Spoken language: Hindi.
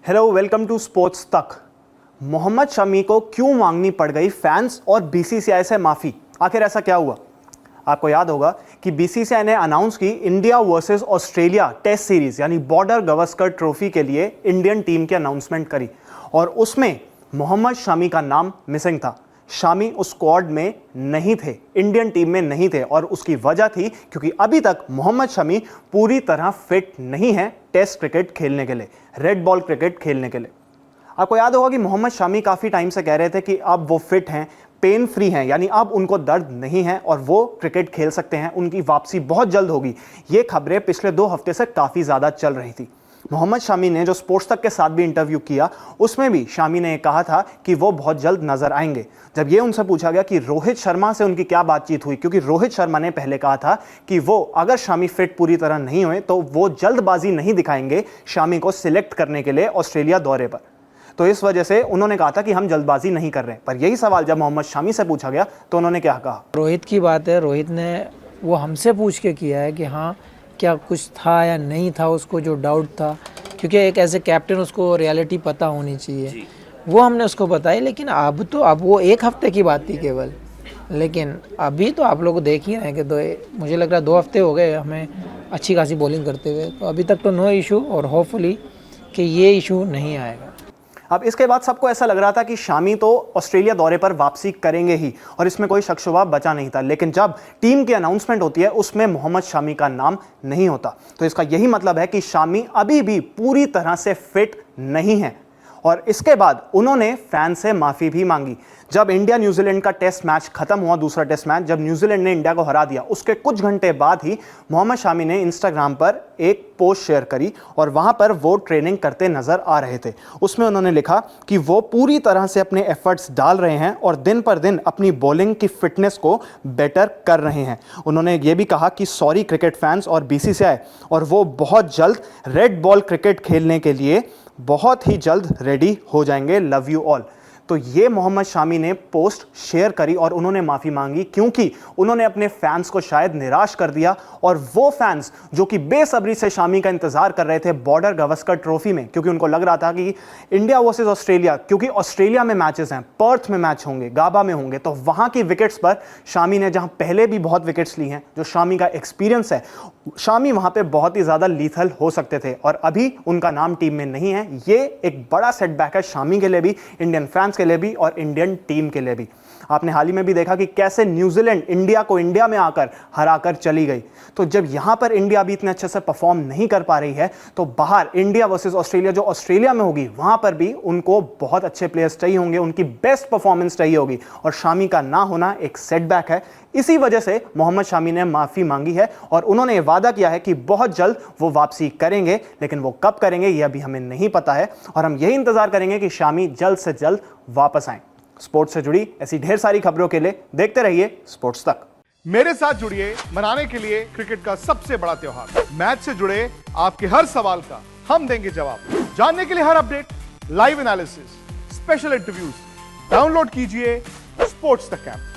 हेलो, वेलकम टू स्पोर्ट्स तक। मोहम्मद शमी को क्यों मांगनी पड़ गई फैंस और बीसीसीआई से माफ़ी? आखिर ऐसा क्या हुआ? आपको याद होगा कि बीसीसीआई ने अनाउंस की India versus Australia test series यानी बॉर्डर गवस्कर ट्रॉफी के लिए इंडियन टीम की अनाउंसमेंट करी और उसमें मोहम्मद शमी का नाम मिसिंग था। शामी उस स्क्वाड में नहीं थे, इंडियन टीम में नहीं थे और उसकी वजह थी क्योंकि अभी तक मोहम्मद शमी पूरी तरह फिट नहीं है टेस्ट क्रिकेट खेलने के लिए, रेड बॉल क्रिकेट खेलने के लिए। आपको याद होगा कि मोहम्मद शमी काफ़ी टाइम से कह रहे थे कि अब वो फिट हैं, पेन फ्री हैं, यानी अब उनको दर्द नहीं है और वो क्रिकेट खेल सकते हैं, उनकी वापसी बहुत जल्द होगी। ये खबरें पिछले 2 हफ्ते से काफ़ी ज़्यादा चल रही थी। मोहम्मद शमी ने जो स्पोर्ट्स तक के साथ भी इंटरव्यू किया उसमें भी शामी ने कहा था कि वो बहुत जल्द नजर आएंगे। जब ये उनसे पूछा गया कि रोहित शर्मा से उनकी क्या बातचीत हुई, क्योंकि रोहित शर्मा ने पहले कहा था कि वो अगर शामी फिट पूरी तरह नहीं हुए तो वो जल्दबाजी नहीं दिखाएंगे शामी को सिलेक्ट करने के लिए ऑस्ट्रेलिया दौरे पर, तो इस वजह से उन्होंने कहा था कि हम जल्दबाजी नहीं कर रहे। पर यही सवाल जब मोहम्मद शमी से पूछा गया तो उन्होंने क्या कहा? रोहित की बात है, रोहित ने वो हमसे पूछ के किया है कि हाँ क्या कुछ था या नहीं था, उसको जो डाउट था, क्योंकि एक ऐसे कैप्टन उसको रियलिटी पता होनी चाहिए, वो हमने उसको बताई। लेकिन अब वो 1 हफ्ते की बात थी केवल, लेकिन अभी तो आप लोग देख ही रहे हैं कि मुझे लग रहा है 2 हफ्ते हो गए हमें अच्छी खासी बॉलिंग करते हुए, तो अभी तक तो नो इशू और होपफुली कि ये इशू नहीं आएगा। अब इसके बाद सबको ऐसा लग रहा था कि शामी तो ऑस्ट्रेलिया दौरे पर वापसी करेंगे ही और इसमें कोई शक शुबा बचा नहीं था, लेकिन जब टीम की अनाउंसमेंट होती है उसमें मोहम्मद शमी का नाम नहीं होता, तो इसका यही मतलब है कि शामी अभी भी पूरी तरह से फिट नहीं है। और इसके बाद उन्होंने फैन से माफ़ी भी मांगी। जब इंडिया न्यूजीलैंड का टेस्ट मैच खत्म हुआ, दूसरा टेस्ट मैच, जब न्यूजीलैंड ने इंडिया को हरा दिया, उसके कुछ घंटे बाद ही मोहम्मद शमी ने इंस्टाग्राम पर एक पोस्ट शेयर करी और वहां पर वो ट्रेनिंग करते नजर आ रहे थे। उसमें उन्होंने लिखा कि वो पूरी तरह से अपने एफर्ट्स डाल रहे हैं और दिन पर दिन अपनी बॉलिंग की फिटनेस को बेटर कर रहे हैं। उन्होंने ये भी कहा कि सॉरी क्रिकेट फैंस और बीसीसीआई, और वो बहुत जल्द रेड बॉल क्रिकेट खेलने के लिए बहुत ही जल्द रेडी हो जाएंगे, लव यू ऑल। तो ये मोहम्मद शमी ने पोस्ट शेयर करी और उन्होंने माफ़ी मांगी क्योंकि उन्होंने अपने फैंस को शायद निराश कर दिया, और वो फैंस जो कि बेसब्री से शमी का इंतजार कर रहे थे बॉर्डर गवस्कर ट्रॉफी में, क्योंकि उनको लग रहा था कि इंडिया वर्सेस ऑस्ट्रेलिया, क्योंकि ऑस्ट्रेलिया में मैचेस हैं, पर्थ में मैच होंगे, गाबा में होंगे, तो वहाँ की विकेट्स पर शमी ने, जहाँ पहले भी बहुत विकेट्स ली हैं, जो शमी का एक्सपीरियंस है, शमी वहाँ पे बहुत ही ज़्यादा लीथल हो सकते थे और अभी उनका नाम टीम में नहीं है। ये एक बड़ा सेटबैक है शमी के लिए भी, इंडियन फैंस के लिए भी और इंडियन टीम के लिए भी। आपने हाल ही में भी देखा कि कैसे न्यूजीलैंड इंडिया को इंडिया में आकर हराकर चली गई। तो जब यहां पर इंडिया भी इतने अच्छे से परफॉर्म नहीं कर पा रही है, तो बाहर इंडिया वर्सेस ऑस्ट्रेलिया जो ऑस्ट्रेलिया में होगी, वहां पर भी उनको बहुत अच्छे प्लेयर्स चाहिए होंगे, उनकी बेस्ट परफॉर्मेंस चाहिए होगी, और शमी का ना होना एक सेटबैक है। इसी वजह से मोहम्मद शमी ने माफी मांगी है और उन्होंने वादा किया है कि बहुत जल्द वो वापसी करेंगे, लेकिन वो कब करेंगे ये अभी हमें नहीं पता है और हम यही इंतजार करेंगे कि शमी जल्द से जल्द वापस आए। स्पोर्ट्स से जुड़ी ऐसी ढेर सारी खबरों के लिए देखते रहिए स्पोर्ट्स तक। मेरे साथ जुड़िए मनाने के लिए क्रिकेट का सबसे बड़ा त्योहार। मैच से जुड़े आपके हर सवाल का हम देंगे जवाब। जानने के लिए हर update, live analysis, special interviews, download कीजिए स्पोर्ट्स तक ऐप।